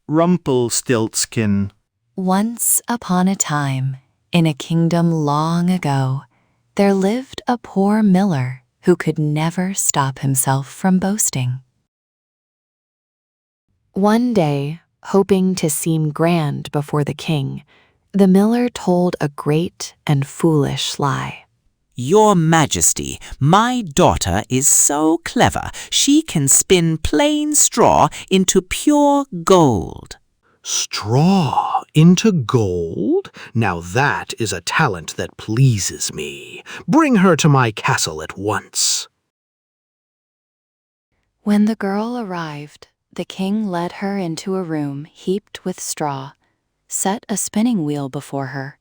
Rumpelstiltskin. Once upon a time, in a kingdom long ago, there lived a poor miller who could never stop himself from boasting. One day, hoping to seem grand before the king, the miller told a great and foolish lie. Your Majesty, my daughter is so clever she can spin plain straw into pure gold. Straw into gold? Now that is a talent that pleases me. Bring her to my castle at once. When the girl arrived, the king led her into a room heaped with straw, set a spinning wheel before her,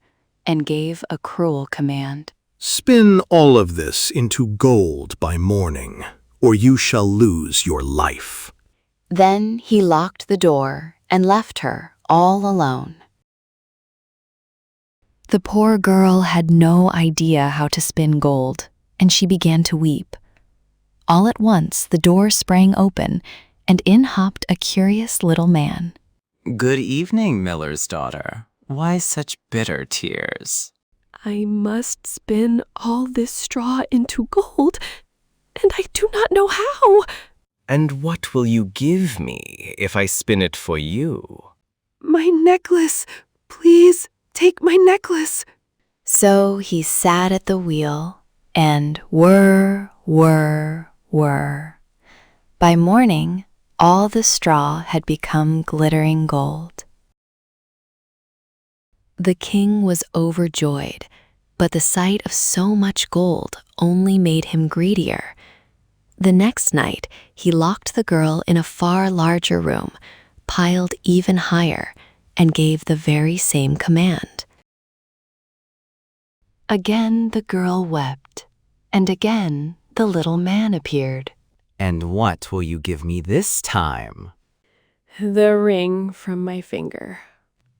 and gave a cruel command. Spin all of this into gold by morning, or you shall lose your life. Then he locked the door and left her all alone. The poor girl had no idea how to spin gold, and she began to weep. All at once the door sprang open, and in hopped a curious little man. Good evening, miller's daughter. Why such bitter tears? I must spin all this straw into gold, and I do not know how. And what will you give me if I spin it for you? My necklace. Please take my necklace. So he sat at the wheel, and whir, whir, whir. By morning, all the straw had become glittering gold. The king was overjoyed, but the sight of so much gold only made him greedier. The next night, he locked the girl in a far larger room, piled even higher, and gave the very same command. Again the girl wept, and again the little man appeared. And what will you give me this time? The ring from my finger.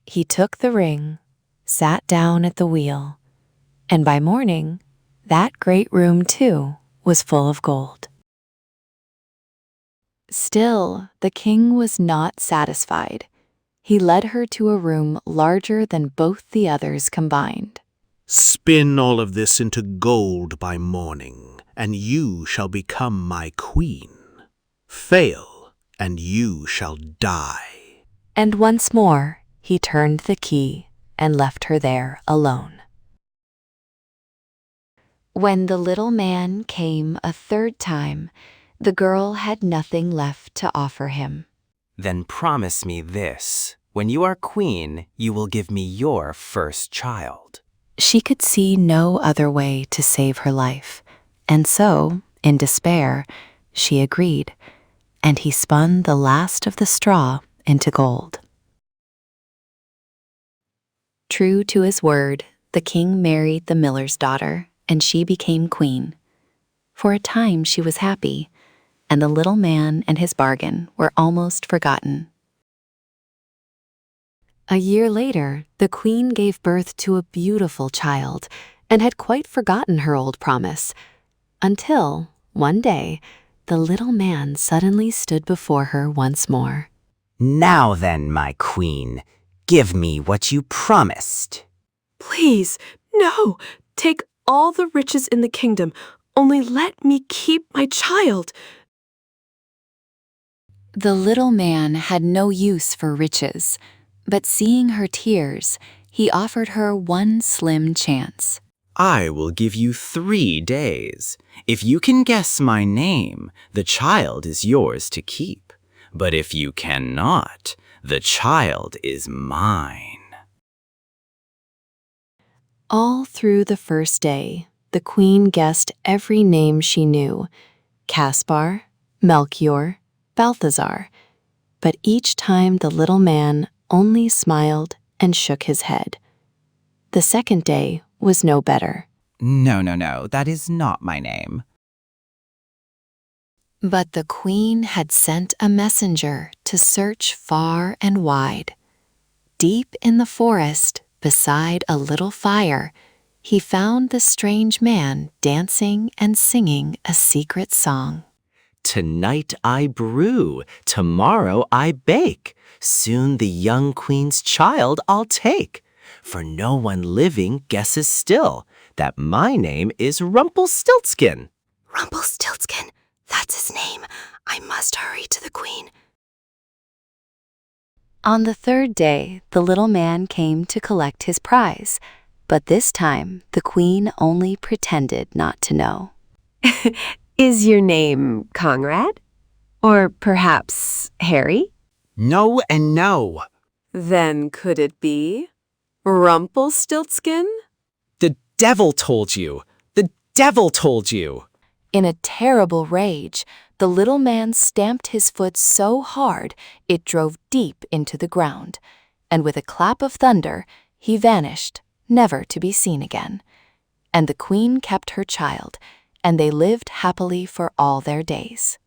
He took the ring, sat down at the wheel, and by morning, that great room too was full of gold. Still, the king was not satisfied. He led her to a room larger than both the others combined. Spin all of this into gold by morning, and you shall become my queen. Fail, and you shall die. And once more, he turned the key and left her there alone. When the little man came a third time, the girl had nothing left to offer him. Then promise me this. When you are queen, you will give me your first child. She could see no other way to save her life, and so, in despair, she agreed, and he spun the last of the straw into gold. True to his word, the king married the miller's daughter, and she became queen. For a time she was happy, and the little man and his bargain were almost forgotten. A year later, the queen gave birth to a beautiful child and had quite forgotten her old promise, until, one day, the little man suddenly stood before her once more. Now then, my queen, give me what you promised. Please, no. Take all the riches in the kingdom. Only let me keep my child. The little man had no use for riches, but seeing her tears, he offered her one slim chance. I will give you 3 days. If you can guess my name, the child is yours to keep. But if you cannot, the child is mine. All through the first day, the queen guessed every name she knew: Caspar, Melchior, Balthazar. But each time the little man only smiled and shook his head. The second day was no better. No, that is not my name. But the queen had sent a messenger to search far and wide. Deep in the forest, beside a little fire, he found the strange man dancing and singing a secret song. Tonight I brew, tomorrow I bake. Soon the young queen's child I'll take. For no one living guesses still that my name is Rumpelstiltskin. Rumpelstiltskin, that's his name. I must hurry to the queen. On the third day, the little man came to collect his prize, but this time the queen only pretended not to know. Is your name Conrad? Or perhaps Harry? No and no. Then could it be Rumpelstiltskin? The devil told you! The devil told you! In a terrible rage, the little man stamped his foot so hard it drove deep into the ground, and with a clap of thunder, he vanished, never to be seen again. And the queen kept her child, and they lived happily for all their days.